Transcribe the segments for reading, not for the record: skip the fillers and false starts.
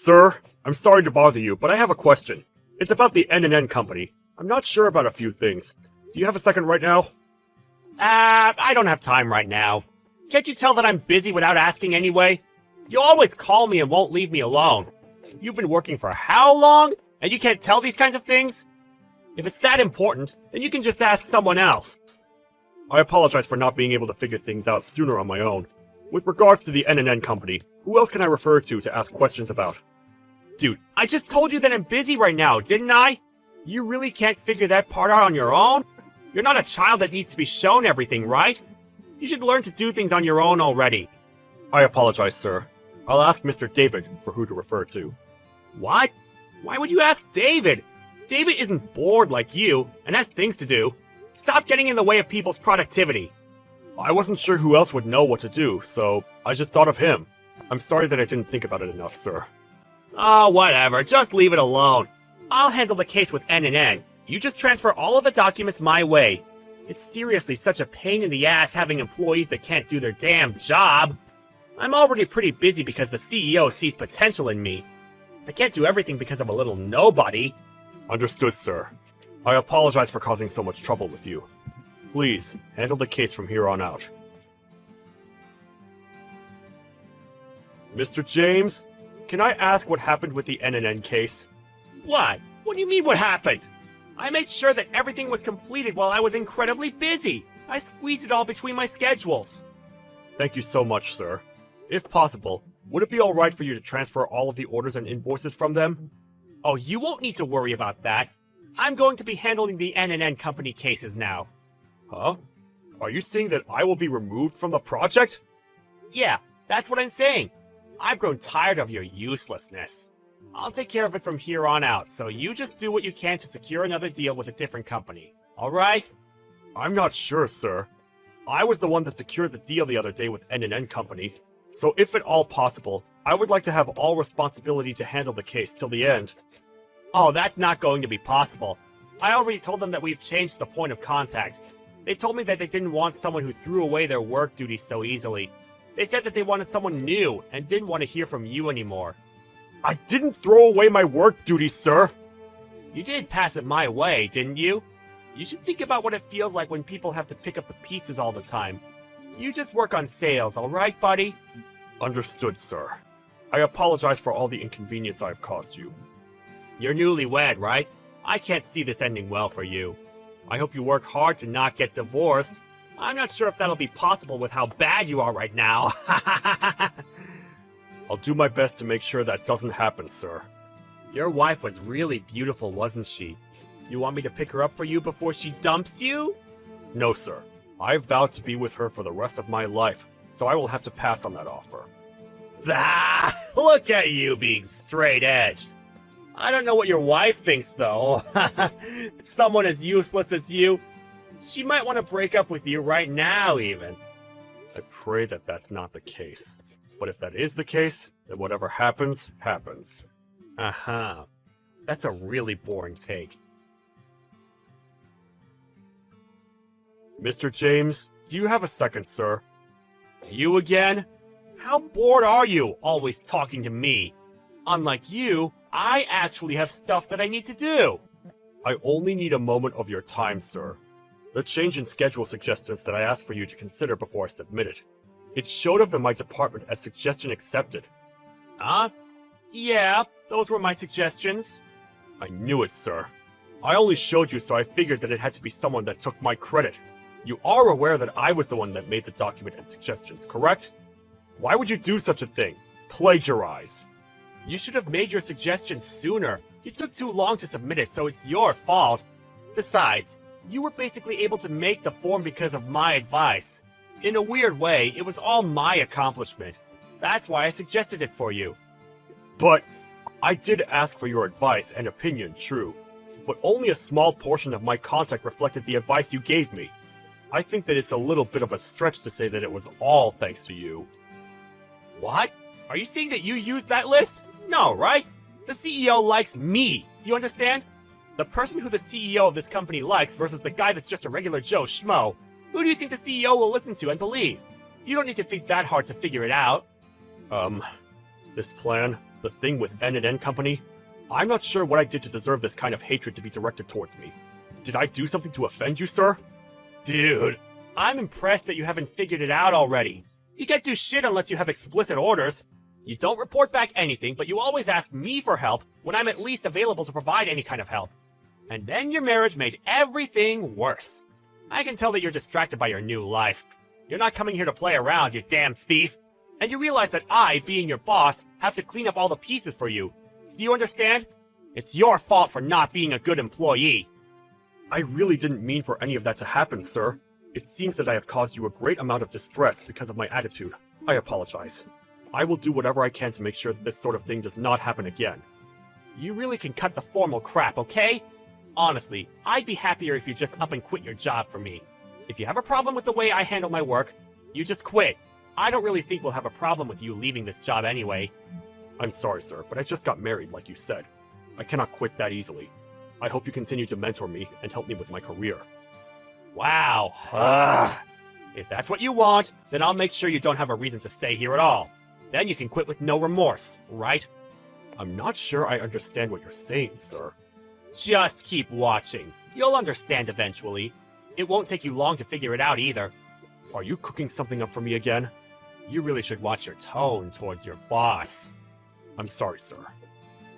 Sir, I'm sorry to bother you, but I have a question. It's about the N&N company. I'm not sure about a few things. Do you have a second right now? I don't have time right now. Can't you tell that I'm busy without asking anyway? You always call me and won't leave me alone. You've been working for how long? And you can't tell these kinds of things? If it's that important, then you can just ask someone else. I apologize for not being able to figure things out sooner on my own. With regards to the N&N company, who else can I refer to ask questions about? Dude, I just told you that I'm busy right now, didn't I? You really can't figure that part out on your own? You're not a child that needs to be shown everything, right? You should learn to do things on your own already. I apologize, sir. I'll ask Mr. David for who to refer to. What? Why would you ask David? David isn't bored like you, and has things to do. Stop getting in the way of people's productivity. I wasn't sure who else would know what to do, so I just thought of him. I'm sorry that I didn't think about it enough, sir. Oh, whatever. Just leave it alone. I'll handle the case with N&N. You just transfer all of the documents my way. It's seriously such a pain in the ass having employees that can't do their damn job. I'm already pretty busy because the CEO sees potential in me. I can't do everything because of a little nobody. Understood, sir. I apologize for causing so much trouble with you. Please, handle the case from here on out. Mr. James, can I ask what happened with the N&N case? What? What do you mean what happened? I made sure that everything was completed while I was incredibly busy. I squeezed it all between my schedules. Thank you so much, sir. If possible, would it be alright for you to transfer all of the orders and invoices from them? Oh, you won't need to worry about that. I'm going to be handling the N&N company cases now. Huh? Are you saying that I will be removed from the project? Yeah, that's what I'm saying. I've grown tired of your uselessness. I'll take care of it from here on out, so you just do what you can to secure another deal with a different company. Alright? I'm not sure, sir. I was the one that secured the deal the other day with N&N company, so if at all possible, I would like to have all responsibility to handle the case till the end. Oh, that's not going to be possible. I already told them that we've changed the point of contact. They told me that they didn't want someone who threw away their work duties so easily. They said that they wanted someone new and didn't want to hear from you anymore. I didn't throw away my work duties, sir! You did pass it my way, didn't you? You should think about what it feels like when people have to pick up the pieces all the time. You just work on sales, alright, buddy? Understood, sir. I apologize for all the inconvenience I've caused you. You're newlywed, right? I can't see this ending well for you. I hope you work hard to not get divorced. I'm not sure if that'll be possible with how bad you are right now. I'll do my best to make sure that doesn't happen, sir. Your wife was really beautiful, wasn't she? You want me to pick her up for you before she dumps you? No, sir. I vowed to be with her for the rest of my life, so I will have to pass on that offer. Ah, look at you being straight-edged. I don't know what your wife thinks, though. Someone as useless as you. She might want to break up with you right now, even. I pray that that's not the case. But if that is the case, then whatever happens, happens. Uh-huh. That's a really boring take. Mr. James, do you have a second, sir? You again? How bored are you, always talking to me? Unlike you, I actually have stuff that I need to do. I only need a moment of your time, sir. The change in schedule suggestions that I asked for you to consider before I submit it. It showed up in my department as suggestion accepted. Huh? Yeah, those were my suggestions. I knew it, sir. I only showed you so I figured that it had to be someone that took my credit. You are aware that I was the one that made the document and suggestions, correct? Why would you do such a thing? Plagiarize. You should have made your suggestions sooner. You took too long to submit it, so it's your fault. Besides, you were basically able to make the form because of my advice. In a weird way, it was all my accomplishment. That's why I suggested it for you. But I did ask for your advice and opinion, true. But only a small portion of my contact reflected the advice you gave me. I think that it's a little bit of a stretch to say that it was all thanks to you. What? Are you saying that you used that list? No, right? The CEO likes me. You understand? The person who the CEO of this company likes versus the guy that's just a regular Joe Schmo. Who do you think the CEO will listen to and believe? You don't need to think that hard to figure it out. This plan, The thing with N&N Company? I'm not sure what I did to deserve this kind of hatred to be directed towards me. Did I do something to offend you, sir? Dude, I'm impressed that you haven't figured it out already. You can't do shit unless you have explicit orders. You don't report back anything, but you always ask me for help when I'm at least available to provide any kind of help. And then your marriage made everything worse. I can tell that you're distracted by your new life. You're not coming here to play around, you damn thief. And you realize that I, being your boss, have to clean up all the pieces for you. Do you understand? It's your fault for not being a good employee. I really didn't mean for any of that to happen, sir. It seems that I have caused you a great amount of distress because of my attitude. I apologize. I will do whatever I can to make sure that this sort of thing does not happen again. You really can cut the formal crap, okay? Honestly, I'd be happier if you just up and quit your job for me. If you have a problem with the way I handle my work, you just quit. I don't really think we'll have a problem with you leaving this job anyway. I'm sorry, sir, but I just got married, like you said. I cannot quit that easily. I hope you continue to mentor me and help me with my career. Wow. If that's what you want, then I'll make sure you don't have a reason to stay here at all. Then you can quit with no remorse, right? I'm not sure I understand what you're saying, sir. Just keep watching. You'll understand eventually. It won't take you long to figure it out either. Are you cooking something up for me again? You really should watch your tone towards your boss. I'm sorry, sir.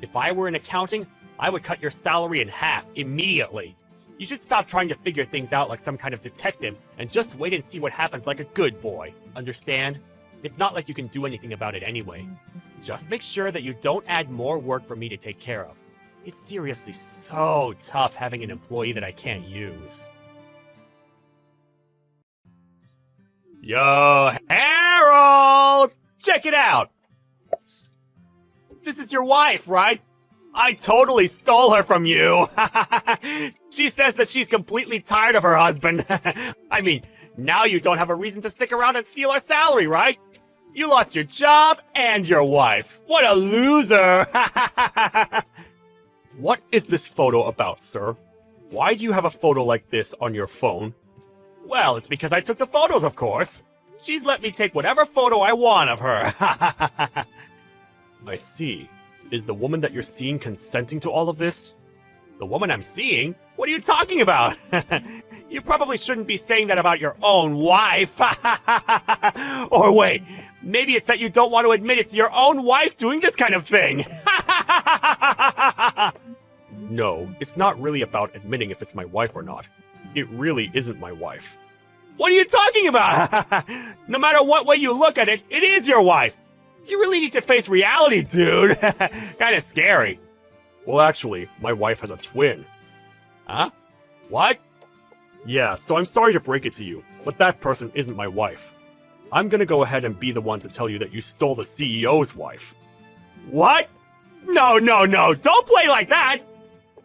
If I were in accounting, I would cut your salary in half immediately. You should stop trying to figure things out like some kind of detective and just wait and see what happens like a good boy. Understand? It's not like you can do anything about it anyway. Just make sure that you don't add more work for me to take care of. It's seriously so tough having an employee that I can't use. Yo, Harold! Check it out! This is your wife, right? I totally stole her from you! She says that she's completely tired of her husband. I mean, now you don't have a reason to stick around and steal our salary, right? You lost your job and your wife. What a loser! What is this photo about, sir? Why do you have a photo like this on your phone? Well, it's because I took the photos, of course. She's let me take whatever photo I want of her. I see. Is the woman that you're seeing consenting to all of this? The woman I'm seeing? What are you talking about? You probably shouldn't be saying that about your own wife. Or wait, maybe it's that you don't want to admit it's your own wife doing this kind of thing. No, it's not really about admitting if it's my wife or not. It really isn't my wife. What are you talking about? No matter what way you look at it, it is your wife. You really need to face reality, dude. Kinda scary. Well, actually, my wife has a twin. Huh? What? Yeah, so I'm sorry to break it to you, but that person isn't my wife. I'm gonna go ahead and be the one to tell you that you stole the CEO's wife. What? No, don't play like that!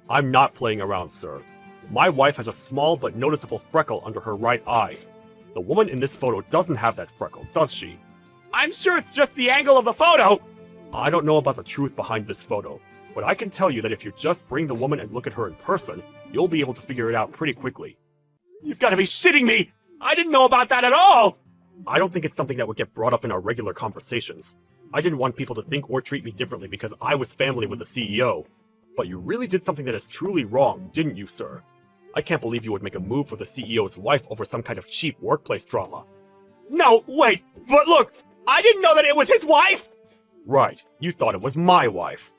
I'm not playing around, sir. My wife has a small but noticeable freckle under her right eye. The woman in this photo doesn't have that freckle, does she? I'm sure it's just the angle of the photo! I don't know about the truth behind this photo, but I can tell you that if you just bring the woman and look at her in person, you'll be able to figure it out pretty quickly. You've gotta be shitting me! I didn't know about that at all! I don't think it's something that would get brought up in our regular conversations. I didn't want people to think or treat me differently because I was family with the CEO. But you really did something that is truly wrong, didn't you, sir? I can't believe you would make a move for the CEO's wife over some kind of cheap workplace drama. No, wait, but look! I didn't know that it was his wife! Right, you thought it was my wife.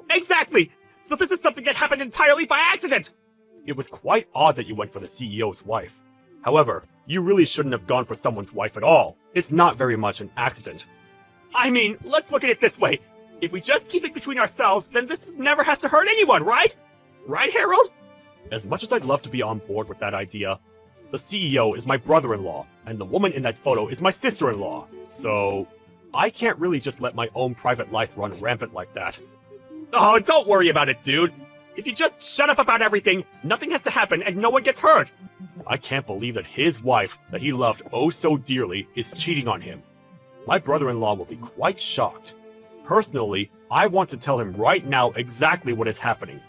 Exactly! So this is something that happened entirely by accident! It was quite odd that you went for the CEO's wife. However, you really shouldn't have gone for someone's wife at all. It's not very much an accident. I mean, let's look at it this way. If we just keep it between ourselves, then this never has to hurt anyone, right? Right, Harold? As much as I'd love to be on board with that idea, the CEO is my brother-in-law, and the woman in that photo is my sister-in-law. So, I can't really just let my own private life run rampant like that. Oh, don't worry about it, dude. If you just shut up about everything, nothing has to happen and no one gets hurt. I can't believe that his wife, that he loved oh so dearly, is cheating on him. My brother-in-law will be quite shocked. Personally, I want to tell him right now exactly what is happening.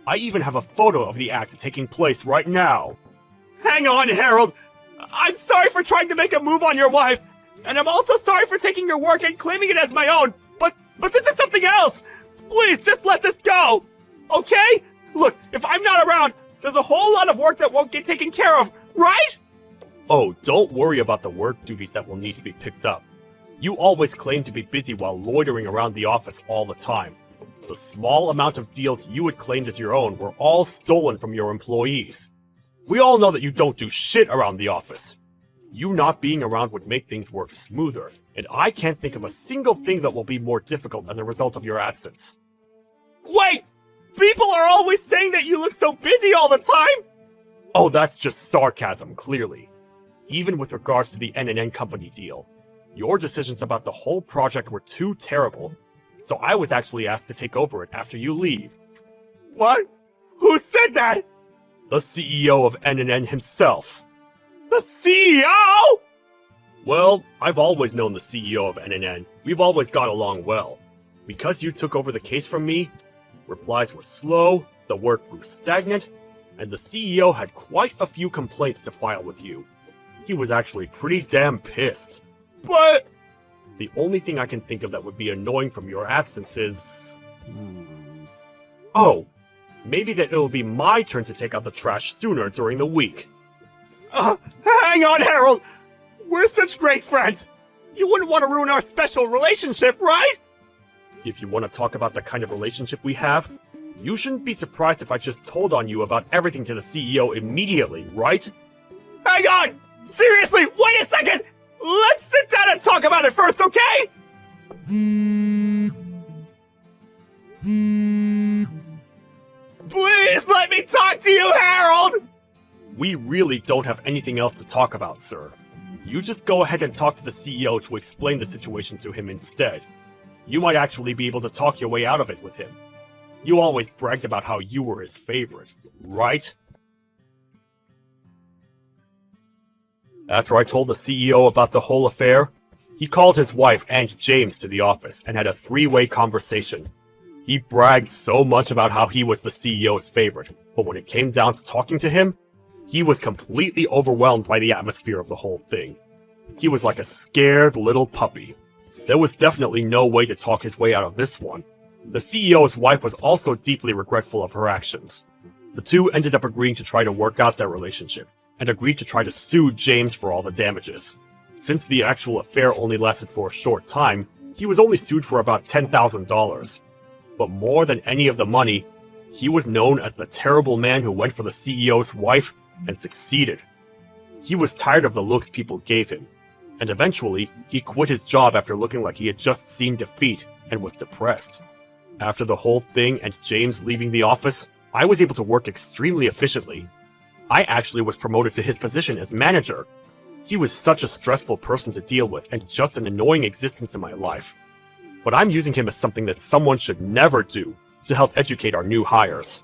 I even have a photo of the act taking place right now. Hang on, Harold! I'm sorry for trying to make a move on your wife, and I'm also sorry for taking your work and claiming it as my own, but But this is something else! Please, just let this go! Okay? Look, if I'm not around, there's a whole lot of work that won't get taken care of, right? Oh, don't worry about the work duties that will need to be picked up. You always claim to be busy while loitering around the office all the time. The small amount of deals you had claimed as your own were all stolen from your employees. We all know that you don't do shit around the office. You not being around would make things work smoother, and I can't think of a single thing that will be more difficult as a result of your absence. Wait! People are always saying that you look so busy all the time! Oh, that's just sarcasm, clearly. Even with regards to the N&N Company deal, your decisions about the whole project were too terrible, so I was actually asked to take over it after you leave. What? Who said that? The CEO of N&N himself. The CEO?! Well, I've always known the CEO of N&N. We've always got along well. Because you took over the case from me, replies were slow, the work grew stagnant, and the CEO had quite a few complaints to file with you. He was actually pretty damn pissed. But the only thing I can think of that would be annoying from your absence is... Oh, maybe that it'll be my turn to take out the trash sooner during the week. Hang on, Harold! We're such great friends! You wouldn't want to ruin our special relationship, right? If you want to talk about the kind of relationship we have, you shouldn't be surprised if I just told on you about everything to the CEO immediately, right? Hang on! Seriously, wait a second! Let's sit down and talk about it first, okay? Please let me talk to you, Harold! We really don't have anything else to talk about, sir. You just go ahead and talk to the CEO to explain the situation to him instead. You might actually be able to talk your way out of it with him. You always bragged about how you were his favorite, right? After I told the CEO about the whole affair, he called his wife and James to the office and had a three-way conversation. He bragged so much about how he was the CEO's favorite, but when it came down to talking to him, he was completely overwhelmed by the atmosphere of the whole thing. He was like a scared little puppy. There was definitely no way to talk his way out of this one. The CEO's wife was also deeply regretful of her actions. The two ended up agreeing to try to work out their relationship, and agreed to try to sue James for all the damages. Since the actual affair only lasted for a short time, he was only sued for about $10,000. But more than any of the money, he was known as the terrible man who went for the CEO's wife and succeeded. He was tired of the looks people gave him, and eventually, he quit his job after looking like he had just seen defeat and was depressed. After the whole thing and James leaving the office, I was able to work extremely efficiently. I actually was promoted to his position as manager. He was such a stressful person to deal with and just an annoying existence in my life. But I'm using him as something that someone should never do to help educate our new hires.